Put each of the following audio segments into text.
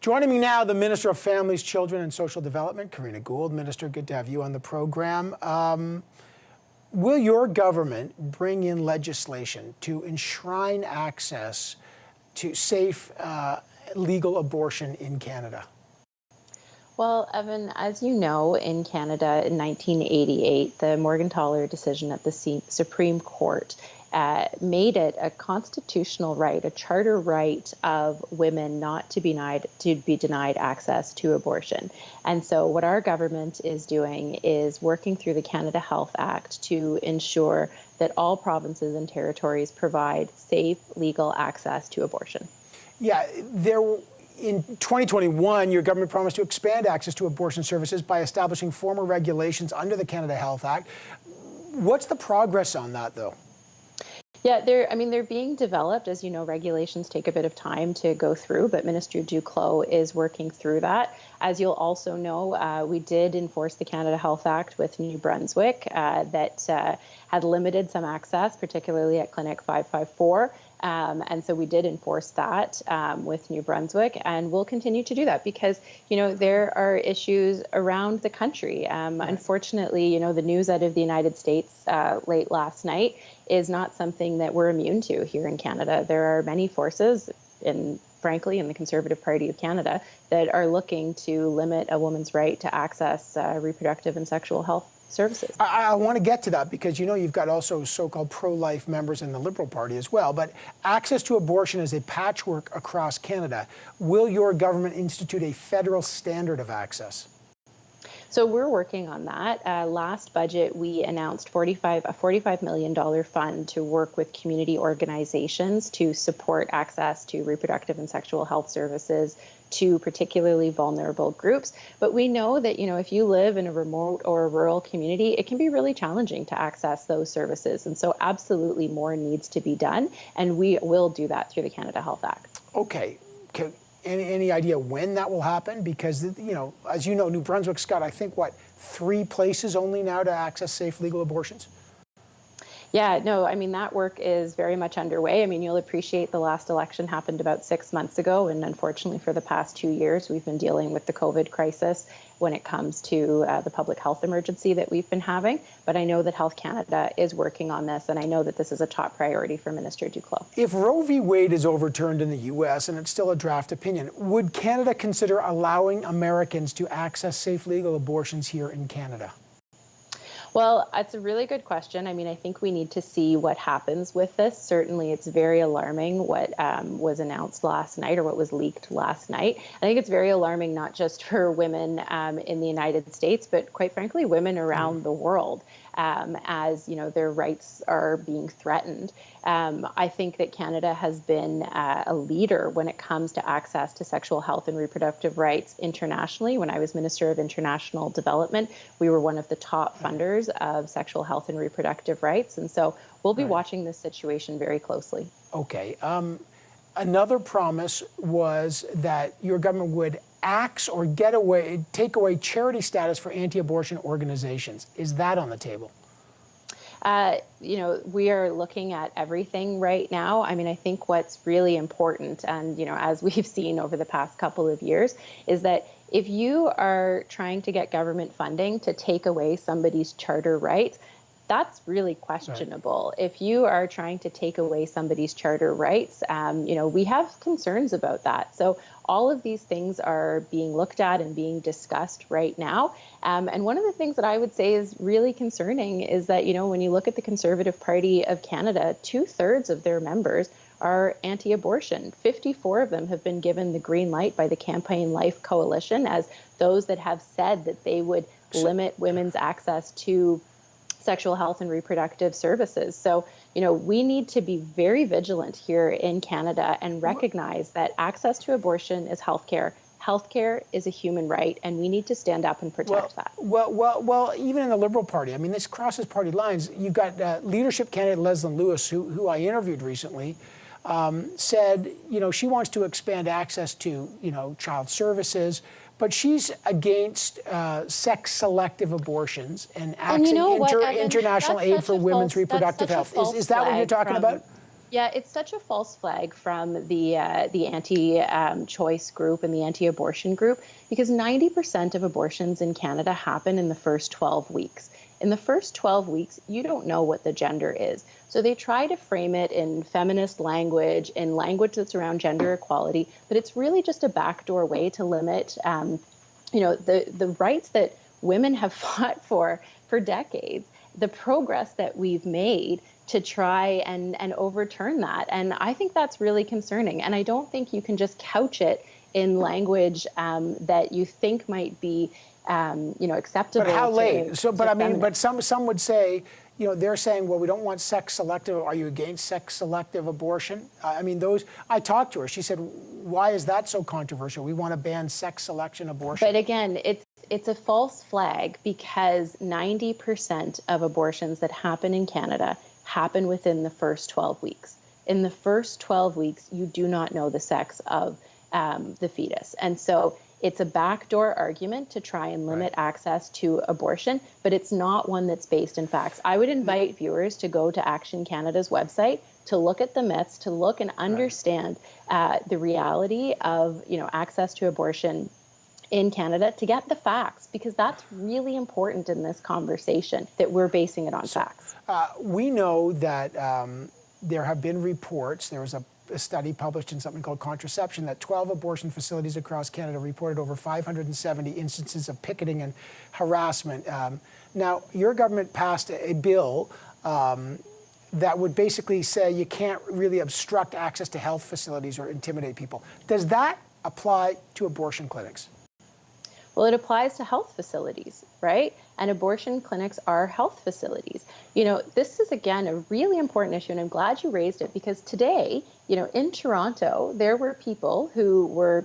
Joining me now, the Minister of Families, Children and Social Development, Karina Gould. Minister, good to have you on the program. Will your government bring in legislation to enshrine access to safe, legal abortion in Canada? Well, Evan, as you know, in Canada in 1988, the Morgentaler decision at the Supreme Court made it a constitutional right, a charter right of women not to be denied access to abortion. And so what our government is doing is working through the Canada Health Act to ensure that all provinces and territories provide safe, legal access to abortion. Yeah, in 2021, your government promised to expand access to abortion services by establishing formal regulations under the Canada Health Act. What's the progress on that, though? Yeah, they're being developed. As you know, regulations take a bit of time to go through, but Minister Duclos is working through that. As you'll also know, we did enforce the Canada Health Act with New Brunswick that had limited some access, particularly at Clinic 554. And so we did enforce that with New Brunswick, and we'll continue to do that because, you know, there are issues around the country. Unfortunately, you know, the news out of the United States late last night is not something that we're immune to here in Canada. There are many forces, frankly, in the Conservative Party of Canada that are looking to limit a woman's right to access reproductive and sexual health services. I want to get to that because, you know, you've got also so-called pro-life members in the Liberal Party as well. But access to abortion is a patchwork across Canada. Will your government institute a federal standard of access? So we're working on that. Last budget, we announced a $45 million fund to work with community organizations to support access to reproductive and sexual health services to particularly vulnerable groups. But we know that, you know, if you live in a remote or a rural community, it can be really challenging to access those services. And so absolutely more needs to be done. And we will do that through the Canada Health Act. Okay. Any idea when that will happen? Because, you know, as you know, New Brunswick's got, I think, what, 3 places only now to access safe legal abortions? Yeah, no, I mean, that work is very much underway. I mean, you'll appreciate the last election happened about 6 months ago. And unfortunately, for the past 2 years, we've been dealing with the COVID crisis when it comes to the public health emergency that we've been having. But I know that Health Canada is working on this, and I know that this is a top priority for Minister Duclos. If Roe v. Wade is overturned in the U.S., and it's still a draft opinion, would Canada consider allowing Americans to access safe legal abortions here in Canada? Well, it's a really good question. I mean, I think we need to see what happens with this. Certainly, it's very alarming what was announced last night or what was leaked last night. I think it's very alarming not just for women in the United States, but quite frankly, women around the world, as you know, their rights are being threatened. I think that Canada has been a leader when it comes to access to sexual health and reproductive rights internationally. When I was Minister of International Development, we were one of the top funders of sexual health and reproductive rights. And so we'll be watching this situation very closely. Okay. Another promise was that your government would axe or take away charity status for anti-abortion organizations. Is that on the table? You know, we are looking at everything right now. I mean, I think what's really important, and, you know, as we've seen over the past couple of years, is that if you are trying to get government funding to take away somebody's charter rights, that's really questionable. Right. If you are trying to take away somebody's charter rights, you know, we have concerns about that. So all of these things are being looked at and being discussed right now. And one of the things that I would say is really concerning is that, you know, when you look at the Conservative Party of Canada, 2/3 of their members are anti-abortion. 54 of them have been given the green light by the Campaign Life Coalition as those that have said that they would limit women's access to sexual health and reproductive services. So, you know, we need to be very vigilant here in Canada and recognize that access to abortion is healthcare. Healthcare is a human right, and we need to stand up and protect that. Well, even in the Liberal Party, I mean, this crosses party lines. You've got leadership candidate Leslyn Lewis, who I interviewed recently, said, you know, she wants to expand access to, you know, child services, but she's against sex-selective abortions and you know international aid for women's reproductive health. Is that what you're talking about? Yeah, it's such a false flag from the anti-choice group and the anti-abortion group, because 90% of abortions in Canada happen in the first 12 weeks. In the first 12 weeks, you don't know what the gender is. So they try to frame it in feminist language, in language that's around gender equality, but it's really just a backdoor way to limit, the rights that women have fought for decades, the progress that we've made to try and overturn that. And I think that's really concerning. And I don't think you can just couch it in language that you think might be, acceptable. But how late? To But some would say, they're saying, well, we don't want sex selective. Are you against sex selective abortion? I talked to her. She said, why is that so controversial? We want to ban sex selection abortion. But again, it's a false flag, because 90% of abortions that happen in Canada happen within the first 12 weeks. In the first 12 weeks, you do not know the sex of the fetus. And so it's a backdoor argument to try and limit access to abortion, but it's not one that's based in facts. I would invite viewers to go to Action Canada's website to look at the myths, to look and understand the reality of access to abortion in Canada, to get the facts, because that's really important in this conversation, that we're basing it on facts. We know that there have been reports. There was a study published in something called Contraception that 12 abortion facilities across Canada reported over 570 instances of picketing and harassment. Now, your government passed a bill that would basically say you can't really obstruct access to health facilities or intimidate people. Does that apply to abortion clinics? Well, it applies to health facilities, right? And abortion clinics are health facilities. This is, again, a really important issue, and I'm glad you raised it, because today, in Toronto, there were people who were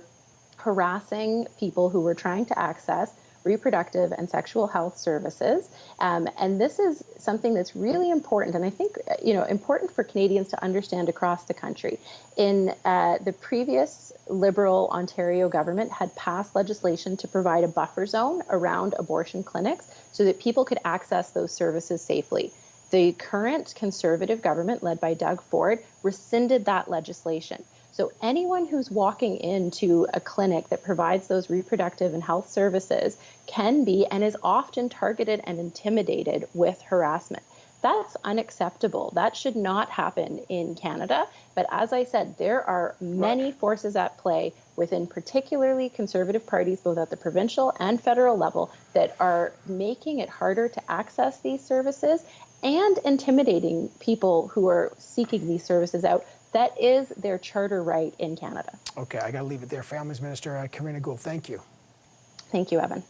harassing people who were trying to access reproductive and sexual health services. And this is something that's really important, and I think, important for Canadians to understand across the country. In the previous Liberal Ontario government had passed legislation to provide a buffer zone around abortion clinics so that people could access those services safely. The current Conservative government, led by Doug Ford, rescinded that legislation. So anyone who's walking into a clinic that provides those reproductive and health services can be and is often targeted and intimidated with harassment. That's unacceptable. That should not happen in Canada. But as I said, there are many forces at play within particularly Conservative parties, both at the provincial and federal level, that are making it harder to access these services and intimidating people who are seeking these services out. That is their charter right in Canada. Okay, I got to leave it there. Families Minister Karina Gould, thank you. Thank you, Evan.